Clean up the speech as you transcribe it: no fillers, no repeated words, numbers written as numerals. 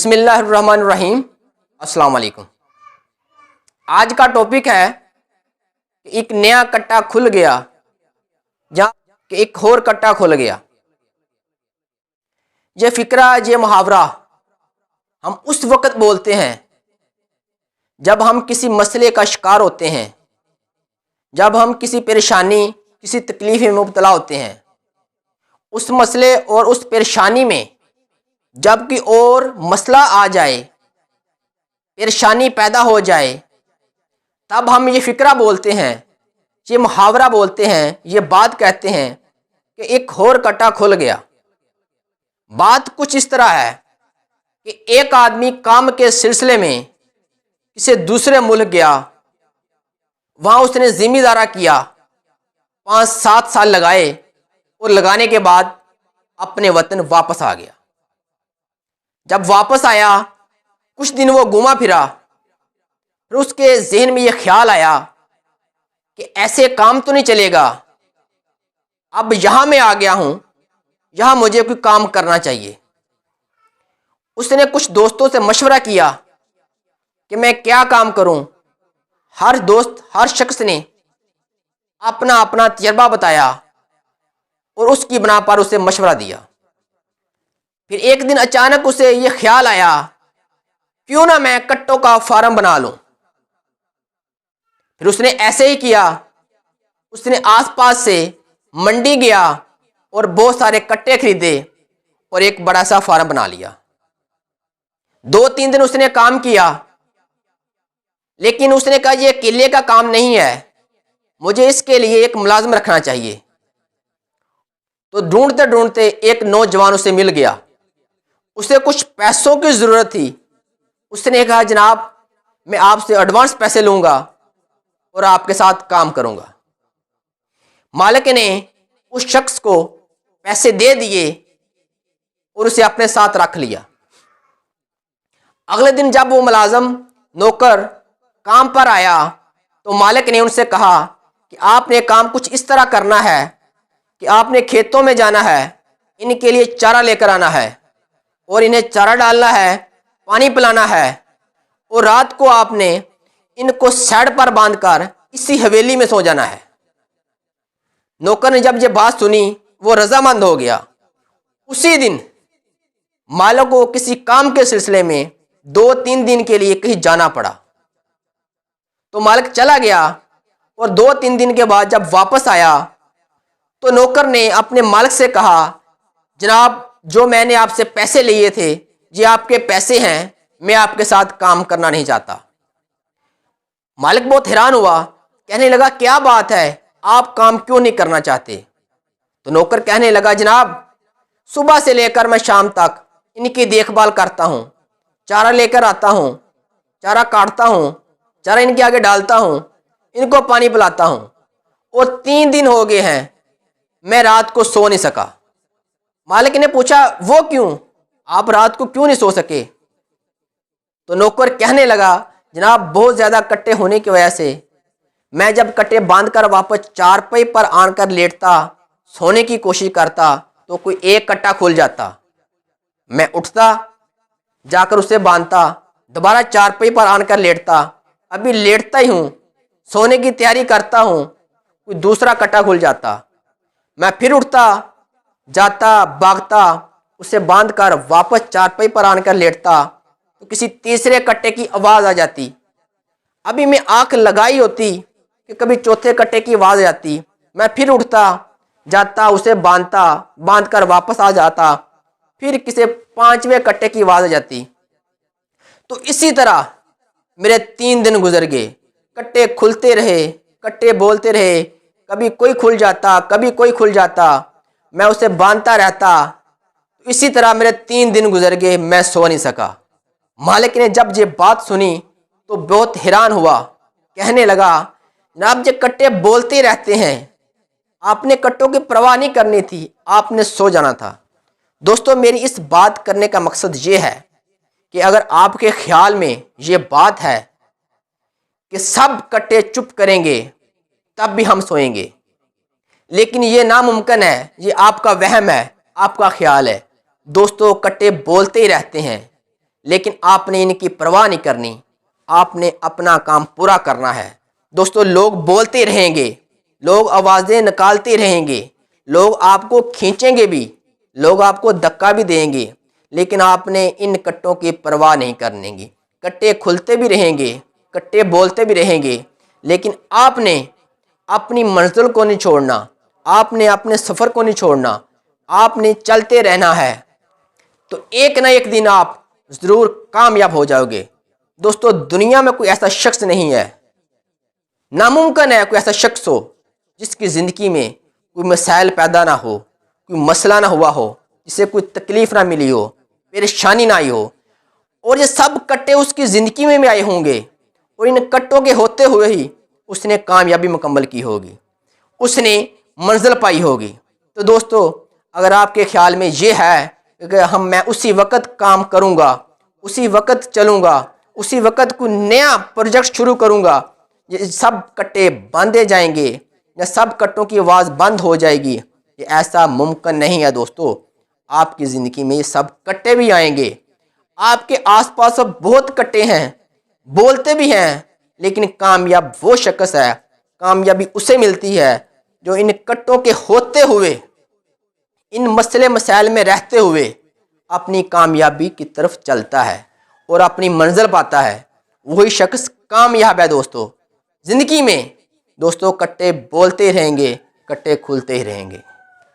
بسم اللہ الرحمن الرحیم۔ السلام علیکم۔ آج کا ٹاپک ہے کہ ایک نیا کٹا کھل گیا جہاں کہ ایک اور کٹا کھل گیا۔ یہ فقرہ، یہ محاورہ ہم اس وقت بولتے ہیں جب ہم کسی مسئلے کا شکار ہوتے ہیں، جب ہم کسی پریشانی، کسی تکلیف میں مبتلا ہوتے ہیں۔ اس مسئلے اور اس پریشانی میں جب کوئی اور مسئلہ آ جائے، پریشانی پیدا ہو جائے، تب ہم یہ فقرہ بولتے ہیں، یہ محاورہ بولتے ہیں، یہ بات کہتے ہیں کہ ایک اور کٹا کھل گیا۔ بات کچھ اس طرح ہے کہ ایک آدمی کام کے سلسلے میں کسی دوسرے ملک گیا، وہاں اس نے ذمہ دارہ کیا، 5-7 سال لگائے اور لگانے کے بعد اپنے وطن واپس آ گیا۔ جب واپس آیا کچھ دن وہ گھوما پھرا، پھر اس کے ذہن میں یہ خیال آیا کہ ایسے کام تو نہیں چلے گا، اب یہاں میں آ گیا ہوں، یہاں مجھے کوئی کام کرنا چاہیے۔ اس نے کچھ دوستوں سے مشورہ کیا کہ میں کیا کام کروں۔ ہر دوست، ہر شخص نے اپنا اپنا تجربہ بتایا اور اس کی بنا پر اسے مشورہ دیا۔ پھر ایک دن اچانک اسے یہ خیال آیا، کیوں نہ میں کٹوں کا فارم بنا لوں۔ پھر اس نے ایسے ہی کیا، اس نے آس پاس سے منڈی گیا اور بہت سارے کٹے خریدے اور ایک بڑا سا فارم بنا لیا۔ 2-3 دن اس نے کام کیا، لیکن اس نے کہا یہ اکیلے کا کام نہیں ہے، مجھے اس کے لیے ایک ملازم رکھنا چاہیے۔ تو ڈھونڈتے ڈھونڈتے ایک نوجوان اسے مل گیا، اسے کچھ پیسوں کی ضرورت تھی۔ اس نے کہا جناب میں آپ سے ایڈوانس پیسے لوں گا اور آپ کے ساتھ کام کروں گا۔ مالک نے اس شخص کو پیسے دے دیے اور اسے اپنے ساتھ رکھ لیا۔ اگلے دن جب وہ ملازم، نوکر کام پر آیا تو مالک نے ان سے کہا کہ آپ نے کام کچھ اس طرح کرنا ہے کہ آپ نے کھیتوں میں جانا ہے، ان کے لیے چارہ لے کر آنا ہے اور انہیں چارہ ڈالنا ہے، پانی پلانا ہے، اور رات کو آپ نے ان کو سیڈ پر باندھ کر اسی حویلی میں سو جانا ہے۔ نوکر نے جب یہ بات سنی وہ رضامند ہو گیا۔ اسی دن مالک کو کسی کام کے سلسلے میں 2-3 دن کے لیے کہیں جانا پڑا، تو مالک چلا گیا اور 2-3 دن کے بعد جب واپس آیا تو نوکر نے اپنے مالک سے کہا جناب جو میں نے آپ سے پیسے لیے تھے یہ آپ کے پیسے ہیں، میں آپ کے ساتھ کام کرنا نہیں چاہتا۔ مالک بہت حیران ہوا، کہنے لگا کیا بات ہے، آپ کام کیوں نہیں کرنا چاہتے؟ تو نوکر کہنے لگا جناب صبح سے لے کر میں شام تک ان کی دیکھ بھال کرتا ہوں، چارہ لے کر آتا ہوں، چارہ کاٹتا ہوں، چارہ ان کے آگے ڈالتا ہوں، ان کو پانی پلاتا ہوں، اور 3 دن ہو گئے ہیں میں رات کو سو نہیں سکا۔ مالک نے پوچھا وہ کیوں، آپ رات کو کیوں نہیں سو سکے؟ تو نوکر کہنے لگا جناب بہت زیادہ کٹے ہونے کی وجہ سے میں جب کٹے باندھ کر واپس چارپائی پر آن کر لیٹتا، سونے کی کوشش کرتا تو کوئی ایک کٹا کھل جاتا، میں اٹھتا، جا کر اسے باندھتا، دوبارہ چارپائی پر آن کر لیٹتا، ابھی لیٹتا ہی ہوں، سونے کی تیاری کرتا ہوں، کوئی دوسرا کٹا کھل جاتا، میں پھر اٹھتا، جاتا، بھاگتا، اسے باندھ کر واپس چارپائی پر آن کر لیٹتا تو کسی تیسرے کٹے کی آواز آ جاتی، ابھی میں آنکھ لگائی ہوتی کہ کبھی چوتھے کٹے کی آواز آ جاتی، میں پھر اٹھتا، جاتا، اسے باندھتا، باندھ کر واپس آ جاتا، پھر کسی 5ویں کٹے کی آواز آ جاتی۔ تو اسی طرح میرے 3 دن گزر گئے، کٹے کھلتے رہے، کٹے بولتے رہے، کبھی کوئی کھل جاتا، کبھی کوئی کھل جاتا، میں اسے باندھتا رہتا۔ اسی طرح میرے 3 دن گزر گئے، میں سو نہیں سکا۔ مالک نے جب یہ بات سنی تو بہت حیران ہوا، کہنے لگا جناب یہ کٹے بولتے رہتے ہیں، آپ نے کٹوں کی پرواہ نہیں کرنی تھی، آپ نے سو جانا تھا۔ دوستو میری اس بات کرنے کا مقصد یہ ہے کہ اگر آپ کے خیال میں یہ بات ہے کہ سب کٹے چپ کریں گے تب بھی ہم سوئیں گے، لیکن یہ ناممکن ہے، یہ آپ کا وہم ہے، آپ کا خیال ہے۔ دوستو کٹے بولتے ہی رہتے ہیں، لیکن آپ نے ان کی پرواہ نہیں کرنی، آپ نے اپنا کام پورا کرنا ہے۔ دوستو، لوگ بولتے رہیں گے، لوگ آوازیں نکالتے رہیں گے، لوگ آپ کو کھینچیں گے بھی، لوگ آپ کو دھکا بھی دیں گے، لیکن آپ نے ان کٹوں کی پرواہ نہیں کرنی گی۔ کٹے کھلتے بھی رہیں گے، کٹے بولتے بھی رہیں گے، لیکن آپ نے اپنی منزل کو نہیں چھوڑنا، آپ نے اپنے سفر کو نہیں چھوڑنا، آپ نے چلتے رہنا ہے، تو ایک نہ ایک دن آپ ضرور کامیاب ہو جاؤ گے۔ دوستو، دنیا میں کوئی ایسا شخص نہیں ہے، ناممکن ہے کوئی ایسا شخص ہو جس کی زندگی میں کوئی مسائل پیدا نہ ہو، کوئی مسئلہ نہ ہوا ہو، جسے کوئی تکلیف نہ ملی ہو، پریشانی نہ آئی ہو، اور یہ سب کٹے اس کی زندگی میں آئے ہوں گے، اور ان کٹوں کے ہوتے ہوئے ہی اس نے کامیابی مکمل کی ہوگی، اس نے منزل پائی ہوگی۔ تو دوستو، اگر آپ کے خیال میں یہ ہے کہ میں اسی وقت کام کروں گا، اسی وقت چلوں گا، اسی وقت کوئی نیا پروجیکٹ شروع کروں گا، یہ سب کٹے باندھے جائیں گے یا سب کٹوں کی آواز بند ہو جائے گی، یہ ایسا ممکن نہیں ہے۔ دوستو، آپ کی زندگی میں یہ سب کٹے بھی آئیں گے، آپ کے آس پاس اب بہت کٹے ہیں، بولتے بھی ہیں، لیکن کامیاب وہ شخص ہے، کامیابی اسے ملتی ہے جو ان کٹوں کے ہوتے ہوئے، ان مسئلے مسائل میں رہتے ہوئے اپنی کامیابی کی طرف چلتا ہے اور اپنی منزل پاتا ہے، وہی شخص کامیاب ہے۔ دوستو، زندگی میں دوستو کٹے بولتے رہیں گے، کٹے کھلتے ہی رہیں گے۔